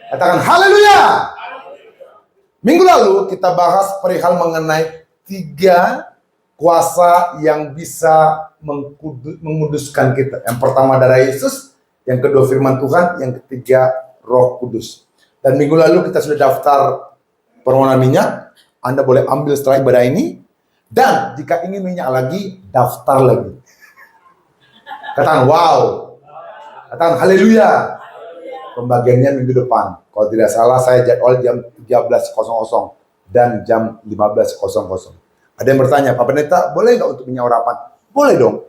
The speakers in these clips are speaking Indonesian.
Katakan haleluya. Minggu lalu kita bahas perihal mengenai 3 kuasa yang bisa menguduskan kita. Yang pertama darah Yesus, yang kedua firman Tuhan, yang ketiga Roh Kudus. Dan minggu lalu kita sudah daftar permohonan minyak. Anda boleh ambil setelah ibadah ini. Dan jika ingin minyak lagi, daftar lagi. Katakan wow. Katakan haleluya. Pembagiannya minggu depan. Kalau tidak salah saya jadwal jam 13.00 dan jam 15.00. Ada yang bertanya, Pak Pendeta, boleh nggak untuk minyak urapan? Boleh dong.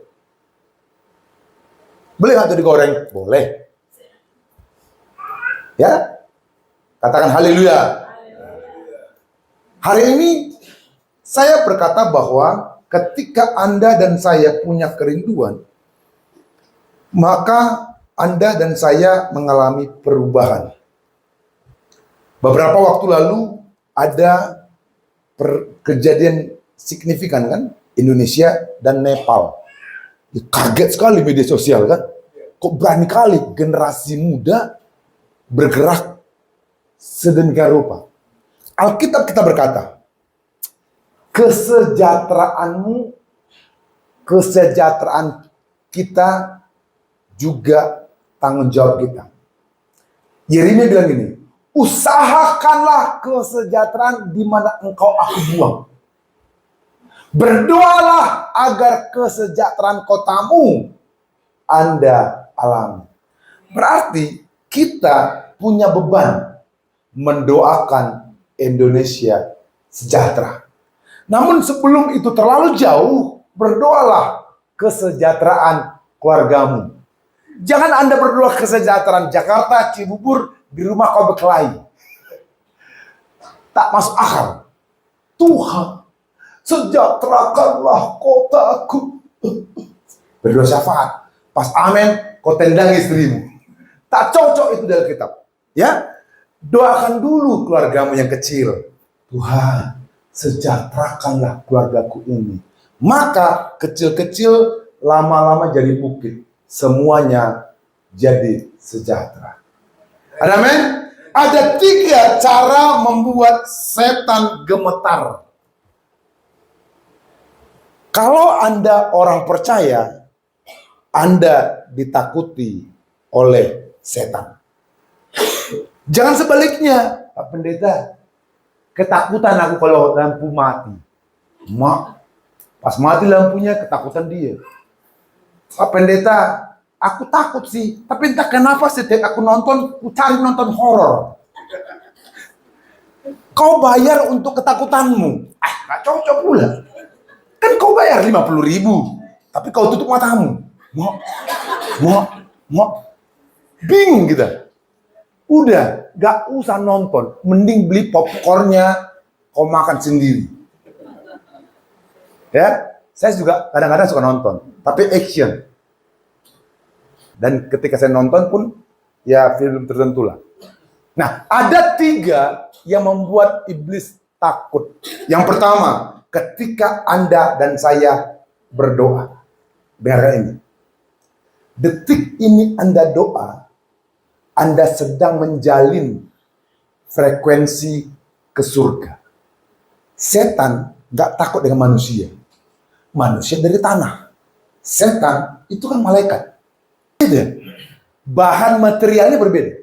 Boleh nggak itu digoreng? Boleh. Ya? Katakan haleluya. Hari ini saya berkata bahwa ketika Anda dan saya punya kerinduan, maka Anda dan saya mengalami perubahan. Beberapa waktu lalu ada kejadian signifikan kan, Indonesia dan Nepal. Kaget sekali media sosial kan, kok berani kali generasi muda bergerak sedemikian rupa. Alkitab kita berkata, kesejahteraanmu, kesejahteraan kita juga tanggung jawab kita. Yeremia bilang gini, usahakanlah kesejahteraan di mana engkau aku buang. Berdoalah agar kesejahteraan kotamu Anda alami. Berarti kita punya beban mendoakan Indonesia sejahtera. Namun sebelum itu terlalu jauh, berdoalah kesejahteraan keluargamu. Jangan Anda berdoa kesejahteraan Jakarta, Cibubur, di rumah kau berkelahi. Tak masuk akal. Tuhan, sejahterakanlah kotaku. Berdoa syafaat. Pas amin, kau tendang istrimu. Tak cocok itu dalam kitab. Ya, doakan dulu keluargamu yang kecil. Tuhan, sejahterakanlah keluargaku ini. Maka kecil-kecil lama-lama jadi bukit. Semuanya jadi sejahtera. Amin. Ada 3 cara membuat setan gemetar. Kalau Anda orang percaya, Anda ditakuti oleh setan. Jangan sebaliknya, Pak Pendeta. Ketakutan aku kalau lampu mati. Pas mati lampunya ketakutan dia. Pak Pendeta, aku takut sih. Tapi entah kenapa setiap aku nonton, aku cari nonton horor. Kau bayar untuk ketakutanmu. Gak cocok pula. Kan kau bayar 50.000. Tapi kau tutup matamu. Bingung kita. Udah, gak usah nonton. Mending beli popcornnya, kau makan sendiri. Ya, saya juga kadang-kadang suka nonton. Tapi action. Dan ketika saya nonton pun, ya film tertentu lah. Nah, ada 3 yang membuat iblis takut. Yang pertama, ketika Anda dan saya berdoa. Dengarkan ini. Detik ini Anda doa, Anda sedang menjalin frekuensi ke surga. Setan gak takut dengan manusia. Manusia dari tanah. Setan itu kan malaikat. Bahan materialnya berbeda.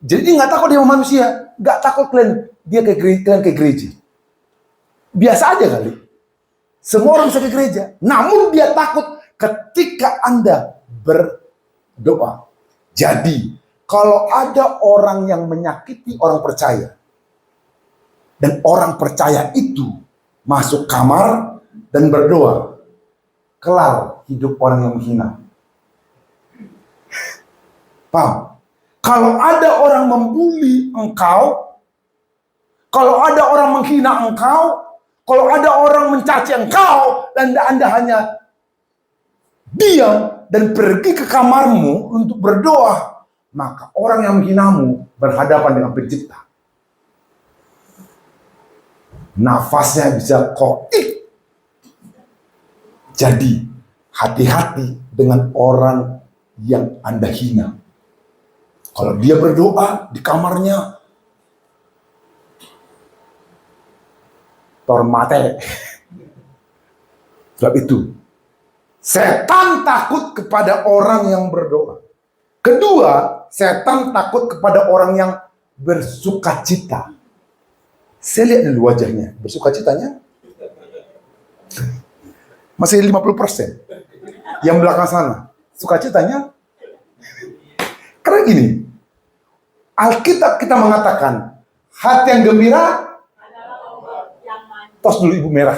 Jadi dia gak takut dengan manusia. Gak takut kalian ke gereja. Biasa aja kali. Semua orang bisa ke gereja. Namun dia takut ketika Anda berdoa. Jadi, kalau ada orang yang menyakiti orang percaya, dan orang percaya itu masuk kamar dan berdoa, kelar hidup orang yang menghina. Paham? Kalau ada orang membuli engkau, kalau ada orang menghina engkau, kalau ada orang mencaci engkau, dan Anda hanya diam dan pergi ke kamarmu untuk berdoa, maka orang yang menghinamu berhadapan dengan pencipta. Nafasnya bisa koik. Jadi, hati-hati dengan orang yang Anda hina. Kalau dia berdoa di kamarnya, tormate. Sebab itu, setan takut kepada orang yang berdoa. Kedua, setan takut kepada orang yang bersukacita. Saya lihat dari wajahnya, bersukacitanya masih 50%. Yang belakang sana, sukacitanya. Karena gini, Alkitab kita mengatakan, hati yang gembira, tos dulu ibu merah.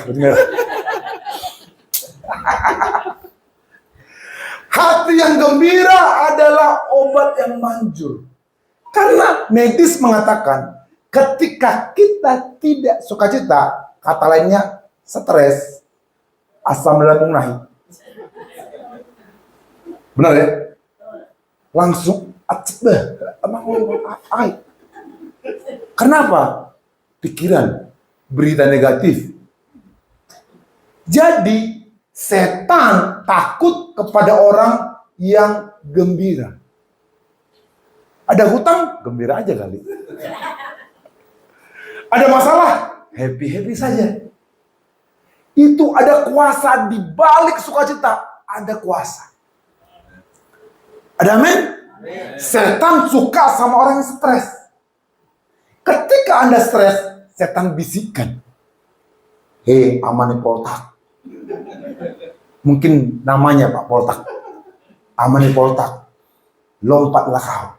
Hati yang gembira adalah obat yang manjur. Karena medis mengatakan, ketika kita tidak sukacita, kata lainnya stres, asam lambung naik. Benar ya? Langsung kenapa? Pikiran, berita negatif. Jadi setan takut kepada orang yang gembira. Ada hutang, gembira aja kali. Ada masalah, happy-happy saja. Itu ada kuasa di balik sukacita, ada kuasa. Ada amin? Setan suka sama orang yang stres. Ketika Anda stres, setan bisikkan. Hei, Amani Poltak. Mungkin namanya Pak Poltak. Amani Poltak. Lompatlah kau.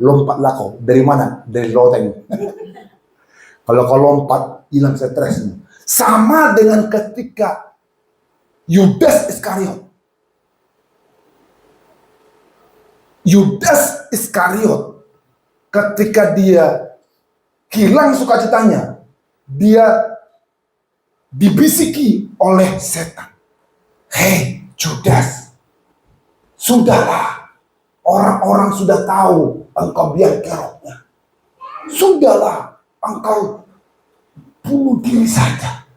Lompatlah kau. Dari mana? Dari loteng. Kalau kau lompat, hilang stresmu. Sama dengan ketika Yudas Iskariot. Yudas Iskariot, ketika dia hilang sukacitanya, dia dibisiki oleh setan. Hei Judas, sudahlah, orang-orang sudah tahu engkau biang keroknya. Sudahlah, engkau bunuh diri saja.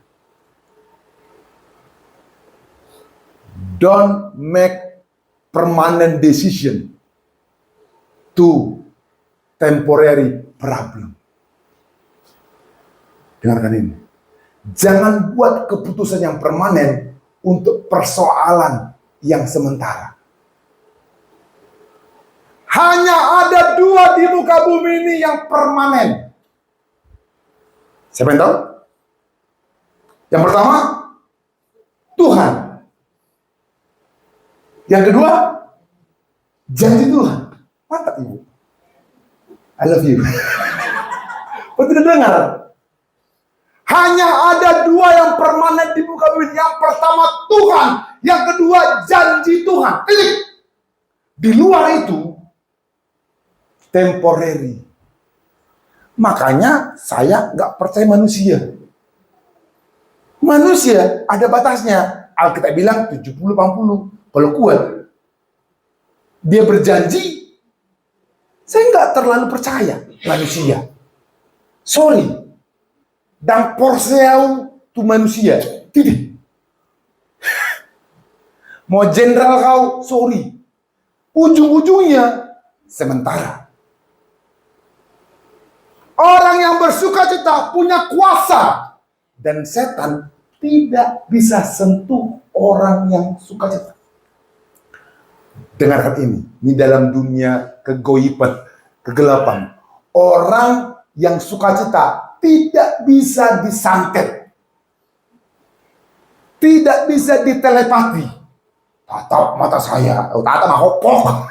Don't make permanent decision to temporary problem. Dengarkan ini. Jangan buat keputusan yang permanen untuk persoalan yang sementara. Hanya ada dua di muka bumi ini yang permanen. Siapa yang tahu? Yang pertama, Tuhan. Yang kedua, janji Tuhan. Mantap ibu. I love you. Kau tidak dengar? Hanya ada dua yang permanen di muka bumi. Yang pertama Tuhan. Yang kedua janji Tuhan. Di luar itu temporary. Makanya saya nggak percaya manusia. Manusia ada batasnya. Alkitab bilang 70-80. Kalau kuat, dia berjanji. Saya nggak terlalu percaya manusia. Sorry. Dan porsiau tu manusia. Tidak. Mau jenderal kau, sorry. Ujung-ujungnya sementara. Orang yang bersukacita punya kuasa. Dan setan tidak bisa sentuh orang yang sukacita. Dengarkan ini dalam dunia kegoiban, kegelapan. Orang yang sukacita tidak bisa disantet. Tidak bisa ditelepati. Tatap mata saya, tatap mahopok.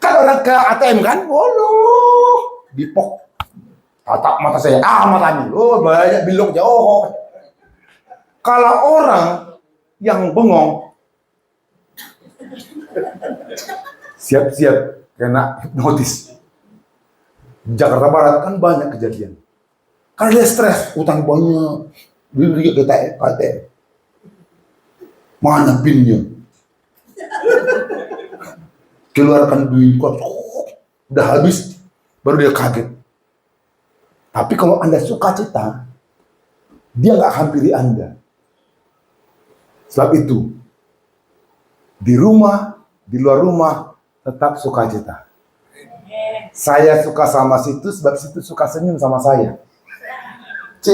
Kan orang ke ATM kan, waduh, dipok. Tatap mata saya, matanya, banyak bilok jauh. Kalau orang yang bengong, siap-siap kena hipnotis. Jakarta Barat kan banyak kejadian. Karena dia stres, utang banyak, beli kita ATM. Mana pinnya? Keluarkan duit kuat, udah habis, baru dia kaget. Tapi kalau Anda sukacita, dia nggak hampiri Anda. Sebab itu, di rumah, di luar rumah, tetap sukacita. Saya suka sama situ sebab situ suka senyum sama saya. C.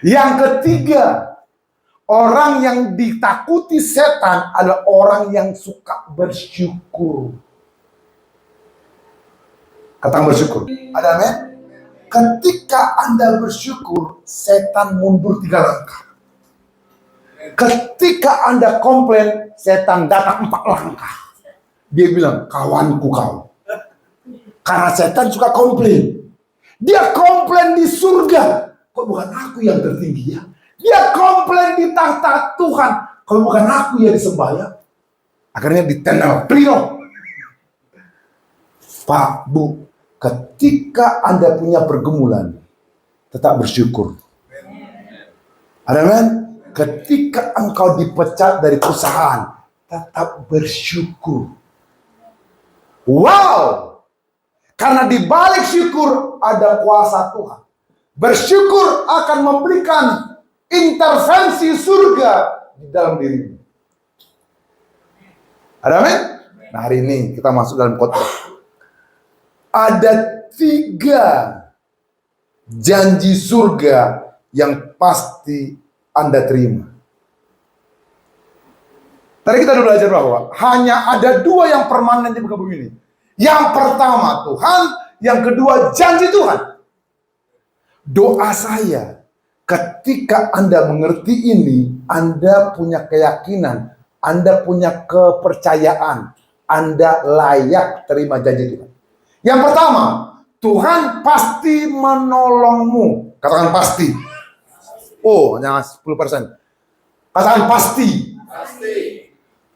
Yang ketiga, orang yang ditakuti setan adalah orang yang suka bersyukur. Kata bersyukur. Ada amin? Ketika Anda bersyukur, setan mundur 3 langkah. Ketika Anda komplain, setan datang 4 langkah. Dia bilang, kawanku kau. Karena setan suka komplain. Dia komplain di surga. Kok bukan aku yang tertinggi ya? Dia komplain di tahta Tuhan. Kok bukan aku yang disembah ya? Akhirnya ditenel. Plino. Pak, Bu, ketika Anda punya pergumulan, tetap bersyukur. Ada kan? Ketika engkau dipecat dari perusahaan, tetap bersyukur. Wow! Karena di balik syukur ada kuasa Tuhan. Bersyukur akan memberikan intervensi surga di dalam dirimu. Ada amin? Nah, hari ini kita masuk dalam khotbah. Ada 3 janji surga yang pasti Anda terima. Tadi kita udah belajar bahwa hanya ada 2 yang permanen di muka bumi ini. Yang pertama Tuhan, yang kedua janji Tuhan. Doa saya, ketika Anda mengerti ini, Anda punya keyakinan, Anda punya kepercayaan, Anda layak terima janji Tuhan. Yang pertama, Tuhan pasti menolongmu. Katakan pasti. Oh, hanya 10%. Katakan pasti.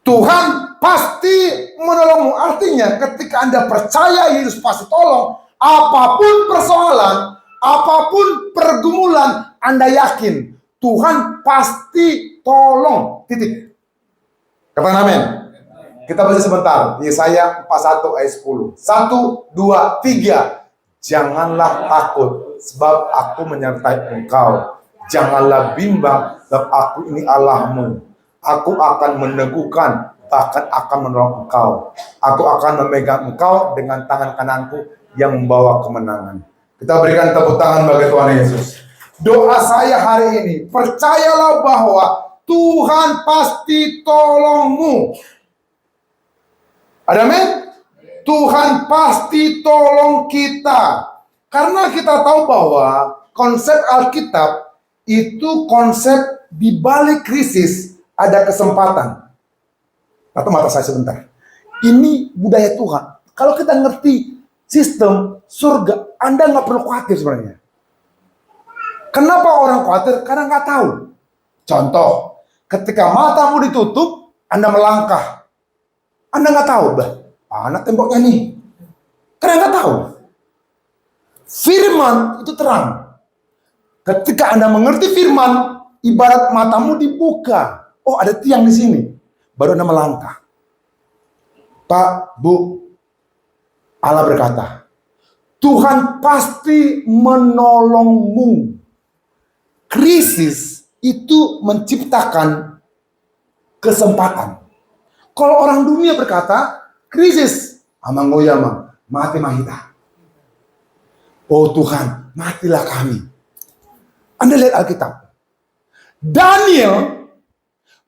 Tuhan pasti menolongmu. Artinya ketika Anda percaya Yesus pasti tolong, apapun persoalan, apapun pergumulan, Anda yakin Tuhan pasti tolong. Titik. Katakan amin. Kita baca sebentar. Yesaya 41 ayat 10. 1, 2, 3. Janganlah takut, sebab aku menyertai engkau. Janganlah bimbang, sebab aku ini Allahmu. Aku akan meneguhkan, bahkan akan menolong engkau. Aku akan memegang engkau dengan tangan kananku yang membawa kemenangan. Kita berikan tepuk tangan bagi Tuhan Yesus. Doa saya hari ini, percayalah bahwa Tuhan pasti tolongmu. Ada amin? Tuhan pasti tolong kita. Karena kita tahu bahwa konsep Alkitab itu konsep di balik krisis ada kesempatan. Atau mata saya sebentar. Ini budaya Tuhan. Kalau kita ngerti sistem surga, Anda nggak perlu khawatir sebenarnya. Kenapa orang khawatir? Karena nggak tahu. Contoh, ketika matamu ditutup, Anda melangkah. Anda nggak tahu, mana temboknya nih? Karena nggak tahu. Firman itu terang. Ketika Anda mengerti firman, ibarat matamu dibuka. Oh, ada tiang di sini. Baru Anda melangkah. Pak, Bu, Allah berkata, Tuhan pasti menolongmu. Krisis itu menciptakan kesempatan. Kalau orang dunia berkata, krisis, amangoyama, mati mahita. Oh Tuhan, matilah kami. Anda lihat Alkitab. Daniel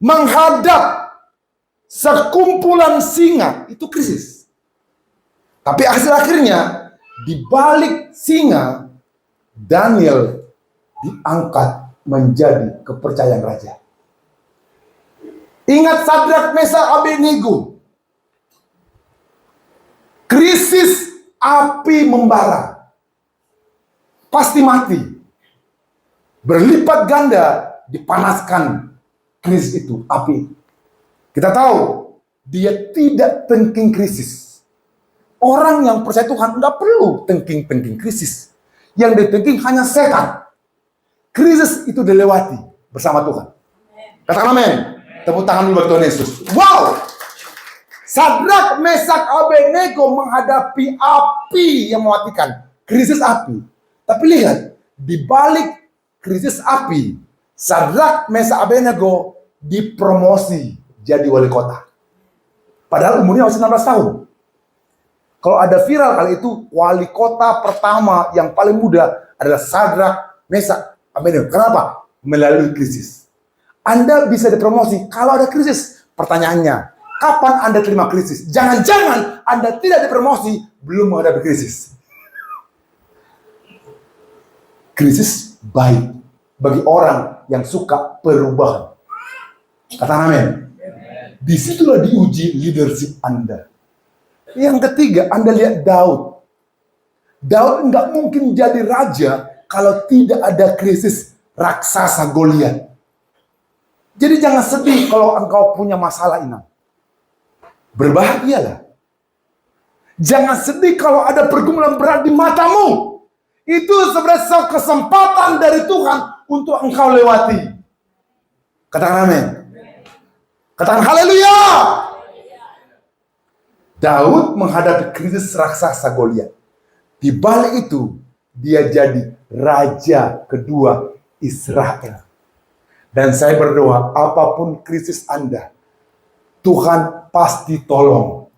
menghadap sekumpulan singa, itu krisis. Tapi hasil akhirnya, di balik singa, Daniel diangkat menjadi kepercayaan raja. Ingat Sadrak, Mesak, Abednego. Krisis api membara. Pasti mati. Berlipat ganda dipanaskan krisis itu, api. Kita tahu, dia tidak tengking krisis. Orang yang percaya Tuhan nggak perlu tengking krisis. Yang ditengking hanya setan. Krisis itu dilewati bersama Tuhan. Katakan amin. Tepuk tangan dulu bagi Tuhan Yesus. Wow! Sadrak, Mesak, Abednego menghadapi api yang mematikan. Krisis api. Tapi lihat, di balik krisis api, Sadrak, Mesak, Abednego dipromosi jadi wali kota. Padahal umurnya masih 16 tahun. Kalau ada viral kali itu, wali kota pertama yang paling muda adalah Sadrak, Mesak, Abednego. Kenapa? Melalui krisis. Anda bisa dipromosi kalau ada krisis. Pertanyaannya, kapan Anda terima krisis? Jangan-jangan Anda tidak dipromosi belum menghadapi krisis. Krisis baik bagi orang yang suka perubahan. Kata amin. Disitulah diuji leadership Anda. Yang ketiga, Anda lihat Daud. Daud nggak mungkin jadi raja kalau tidak ada krisis raksasa Goliat. Jadi jangan sedih kalau engkau punya masalah ini. Berbahagialah. Jangan sedih kalau ada pergumulan berat di matamu. Itu sebenarnya kesempatan dari Tuhan untuk engkau lewati. Katakan amin. Katakan haleluya. Daud menghadapi krisis raksasa Goliat. Di balik itu, dia jadi raja kedua Israel. Dan saya berdoa, apapun krisis Anda, Tuhan pasti tolong.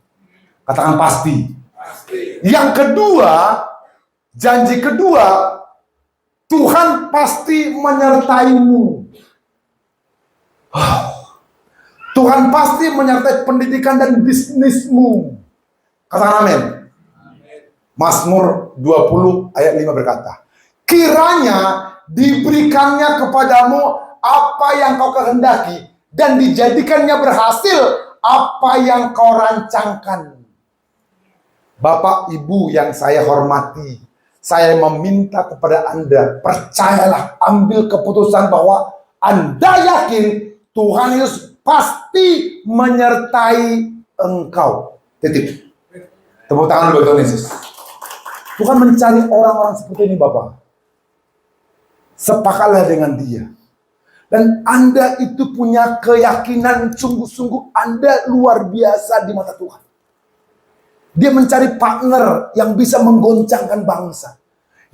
Katakan pasti. Yang kedua, janji kedua, Tuhan pasti menyertaimu. Tuhan pasti menyertai pendidikan dan bisnismu. Katakan amin. Mazmur 20 ayat 5 berkata, kiranya diberikannya kepadamu apa yang kau kehendaki dan dijadikannya berhasil apa yang kau rancangkan. Bapak, Ibu yang saya hormati, saya meminta kepada Anda, percayalah, ambil keputusan bahwa Anda yakin Tuhan Yesus pasti menyertai engkau. Titik. Tepuk tangan buat Tuhan Yesus. Tuhan mencari orang-orang seperti ini, Bapak. Sepakatlah dengan dia. Dan Anda itu punya keyakinan sungguh-sungguh Anda luar biasa di mata Tuhan. Dia mencari partner yang bisa menggoncangkan bangsa.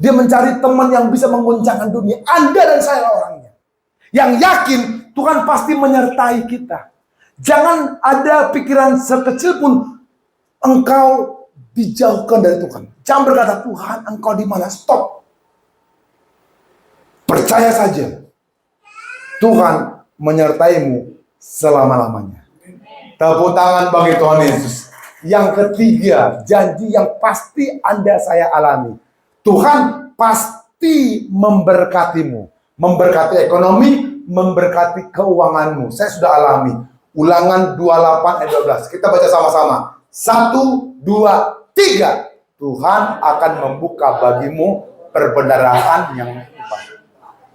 Dia mencari teman yang bisa menggoncangkan dunia. Anda dan saya orangnya. Yang yakin Tuhan pasti menyertai kita. Jangan ada pikiran sekecil pun engkau dijauhkan dari Tuhan. Jangan berkata, Tuhan engkau di mana? Stop. Percaya saja. Tuhan menyertaimu selama-lamanya. Tepuk tangan bagi Tuhan Yesus. Yang ketiga, janji yang pasti Anda saya alami. Tuhan pasti memberkatimu. Memberkati ekonomi, memberkati keuanganmu. Saya sudah alami. Ulangan 28 ayat 12. Kita baca sama-sama. 1, 2, 3. Tuhan akan membuka bagimu perbendaharaan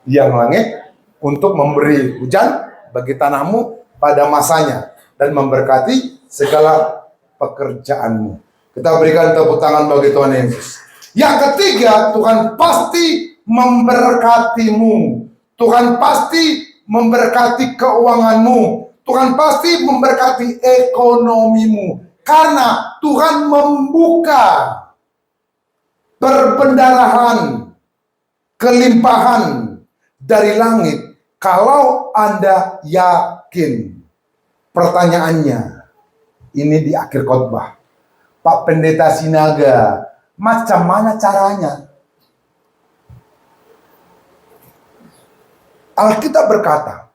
yang langit untuk memberi hujan bagi tanahmu pada masanya dan memberkati segala pekerjaanmu. Kita berikan tepuk tangan bagi Tuhan Yesus. Yang ketiga, Tuhan pasti memberkatimu. Tuhan pasti memberkati keuanganmu. Tuhan pasti memberkati ekonomimu. Karena Tuhan membuka perbendarahan, kelimpahan dari langit. Kalau Anda yakin. Pertanyaannya, ini di akhir khotbah. Pak Pendeta Sinaga, macam mana caranya? Alkitab berkata,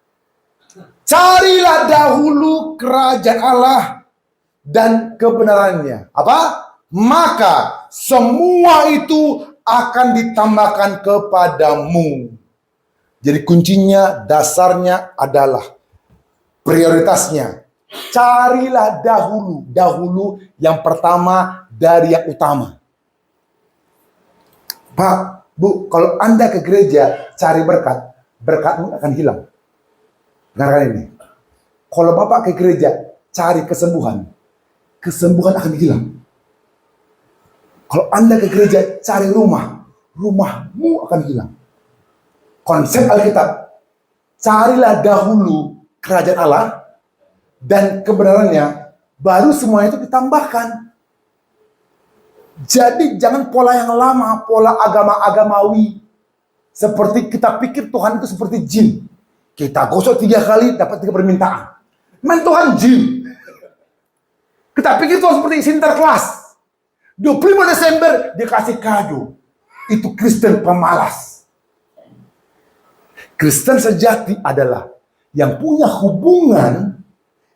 carilah dahulu kerajaan Allah dan kebenarannya. Apa? Maka semua itu akan ditambahkan kepadamu. Jadi kuncinya, dasarnya adalah prioritasnya. Carilah dahulu. Dahulu yang pertama dari yang utama. Pak, Bu, kalau Anda ke gereja cari berkat, berkatmu akan hilang. Dengarkan ini. Kalau Bapak ke gereja cari kesembuhan, kesembuhan akan hilang. Kalau Anda ke gereja cari rumah, rumahmu akan hilang. Konsep Alkitab, carilah dahulu kerajaan Allah dan kebenarannya, baru semua itu ditambahkan. Jadi jangan pola yang lama, pola agama-agamawi. Seperti kita pikir Tuhan itu seperti jin. Kita gosok 3 kali dapat 3 permintaan. Men Tuhan jin. Kita pikir Tuhan seperti Sinterklas. 25 Desember dia kasih kado. Itu Kristen pemalas. Kristen sejati adalah yang punya hubungan,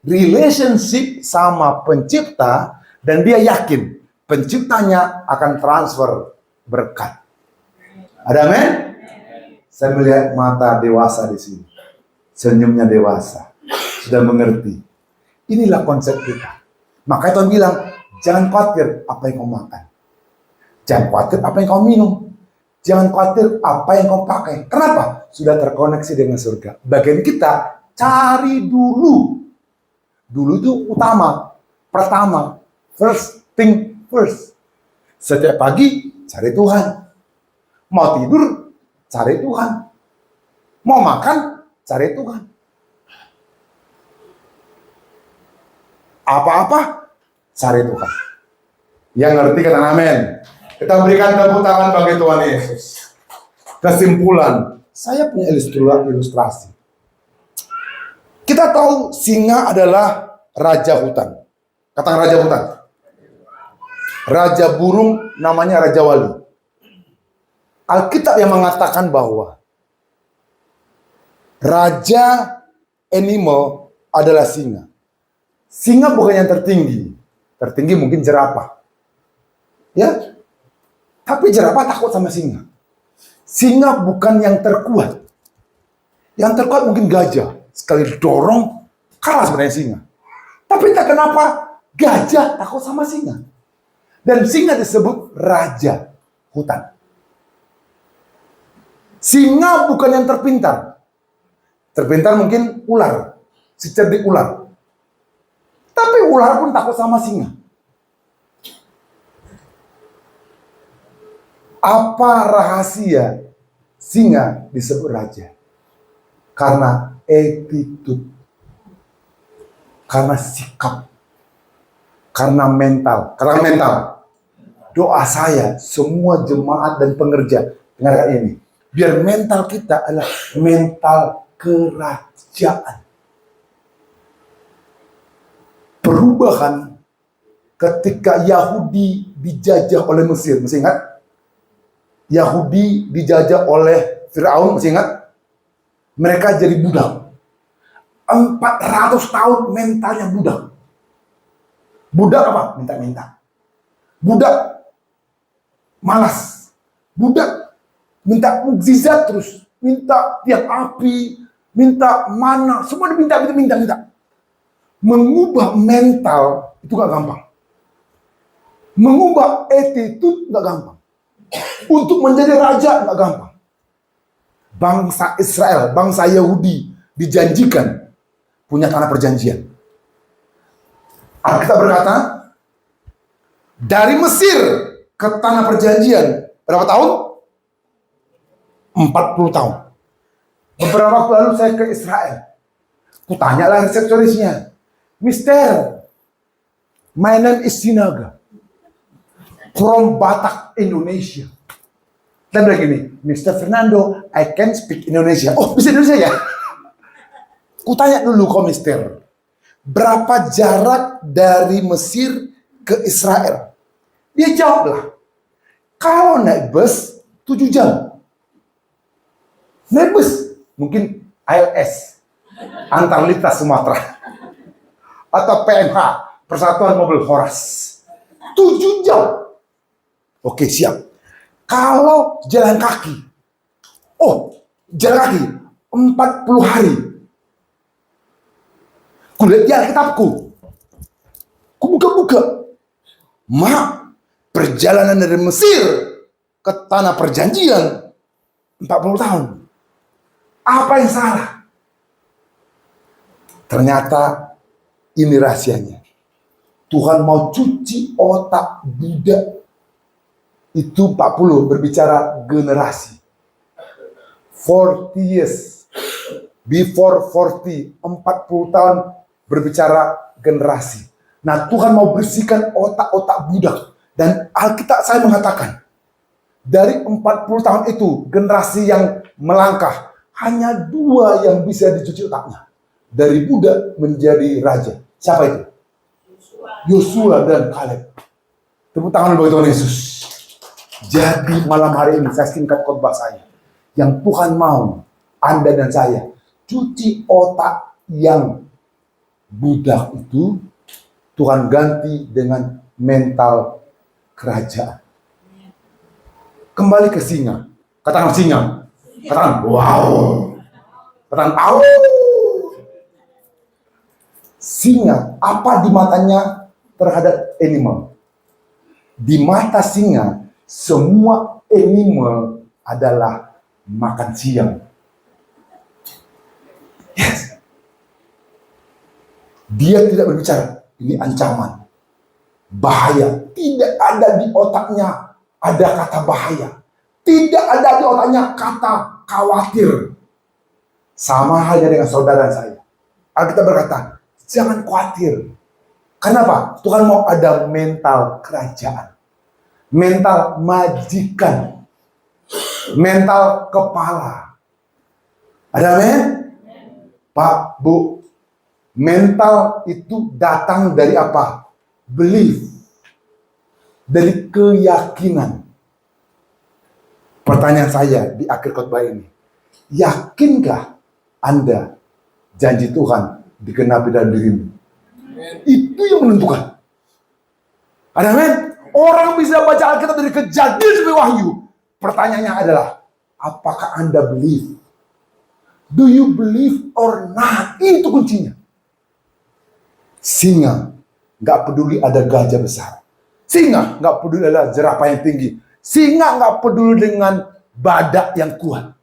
relationship sama pencipta, dan dia yakin penciptanya akan transfer berkat. Ada amin? Saya melihat mata dewasa di sini. Senyumnya dewasa. Sudah mengerti. Inilah konsep kita. Makanya Tuhan bilang, jangan khawatir apa yang kau makan. Jangan khawatir apa yang kau minum. Jangan khawatir apa yang kau pakai. Kenapa? Sudah terkoneksi dengan surga. Bagian kita, cari dulu. Dulu itu utama. Pertama. First thing first. Setiap pagi, cari Tuhan. Mau tidur, cari Tuhan. Mau makan, cari Tuhan. Apa-apa, cari Tuhan. Yang ngerti kata amin. Kita berikan tepuk tangan bagi Tuhan Yesus. Kesimpulan, saya punya ilustrasi. Kita tahu singa adalah raja hutan. Katakan raja hutan. Raja burung namanya Raja Wali. Alkitab yang mengatakan bahwa raja animal adalah singa. Singa bukan yang tertinggi. Tertinggi mungkin jerapah. Ya. Tapi jerapah takut sama singa. Singa bukan yang terkuat. Yang terkuat mungkin gajah. Sekali dorong, kalah sebenarnya singa. Tapi entah kenapa gajah takut sama singa. Dan singa disebut raja hutan. Singa bukan yang terpintar. Terpintar mungkin ular. Si cerdik ular. Tapi ular pun takut sama singa. Apa rahasia singa disebut raja? Karena attitude. Karena sikap. Karena mental. Karena mental. Doa saya, semua jemaat dan pengerja, dengarkan ini. Biar mental kita adalah mental kerajaan. Perubahan ketika Yahudi dijajah oleh Mesir. Masih ingat? Yahudi dijajah oleh Firaun. Masih ingat? Mereka jadi budak. 400 tahun mentalnya budak. Budak apa? Minta-minta. Budak malas. Budak minta mukjizat terus. Minta tiap api. Minta mana. Semua diminta. Mengubah mental itu gak gampang. Mengubah attitude gak gampang. Untuk menjadi raja gak gampang. Bangsa Israel, bangsa Yahudi dijanjikan punya tanah perjanjian. Alkitab berkata, dari Mesir ke tanah perjanjian berapa tahun? 40 tahun. Beberapa waktu lalu saya ke Israel. Kutanyalah resepsionisnya, Mister, my name is Sinaga from Batak, Indonesia. Dan begini, Mr. Fernando, I can speak Indonesia. Oh, bisa Indonesia ya? Kutanya dulu kok, Mister, berapa jarak dari Mesir ke Israel? Dia jawablah, kalau naik bus 7 jam. Naik bus, mungkin ALS, Antar Lintas Sumatera. Atau PMH, Persatuan Mobil Horas. 7 jam. Oke, siap. Kalau jalan kaki, jalan kaki 40 hari. Kulihat di Alkitabku, kubuka-buka. Perjalanan dari Mesir ke tanah perjanjian 40 tahun. Apa yang salah? Ternyata ini rahasianya. Tuhan mau cuci otak budak. Itu 40 berbicara generasi. 40 years. Before 40. 40 tahun berbicara generasi. Nah, Tuhan mau bersihkan otak-otak budak. Dan Alkitab saya mengatakan, dari 40 tahun itu, generasi yang melangkah, hanya 2 yang bisa dicuci otaknya. Dari budak menjadi raja. Siapa itu? Yosua dan Kaleb. Tepuk tangan bagi Tuhan Yesus. Jadi malam hari ini saya singkat khotbah saya. Yang Tuhan mau Anda dan saya cuci otak yang budak itu, Tuhan ganti dengan mental kerajaan. Kembali ke singa. Katakan singa. Katakan wow. Katakan au. Singa, apa di matanya terhadap animal? Di mata singa, semua animal adalah makan siang. Yes. Dia tidak berbicara, ini ancaman, bahaya. Tidak ada di otaknya ada kata bahaya. Tidak ada di otaknya kata khawatir. Sama halnya dengan saudara saya. Alkitab berkata, jangan khawatir. Kenapa? Tuhan mau ada mental kerajaan, mental majikan, mental kepala. Ada amin? Pak, Bu, mental itu datang dari apa? Belief. Dari keyakinan. Pertanyaan saya di akhir khotbah ini, yakinkah Anda janji Tuhan digenapi dalam dirimu? Itu yang menentukan. Ada amin? Orang bisa baca Alkitab dari Kejadian sampai Wahyu. Pertanyaannya adalah, apakah Anda believe? Do you believe or not? Itu kuncinya. Singa nggak peduli ada gajah besar. Singa nggak peduli ada jerapah yang tinggi. Singa nggak peduli dengan badak yang kuat.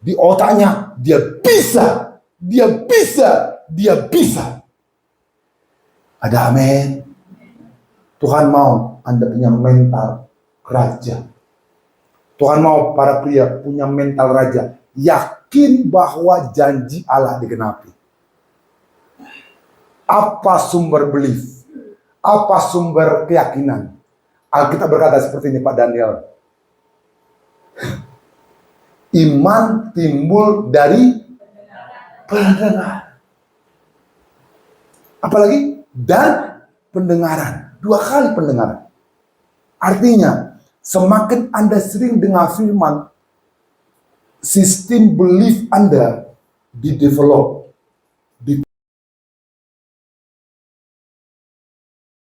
Di otaknya dia bisa, dia bisa, dia bisa. Ada amin. Tuhan mau Anda punya mental raja. Tuhan mau para pria punya mental raja. Yakin bahwa janji Allah digenapi. Apa sumber belief? Apa sumber keyakinan? Alkitab berkata seperti ini, Pak Daniel. Iman timbul dari pendengar. Apalagi? Dan pendengaran. 2 kali pendengaran. Artinya, semakin Anda sering dengar firman, sistem belief Anda di-develop,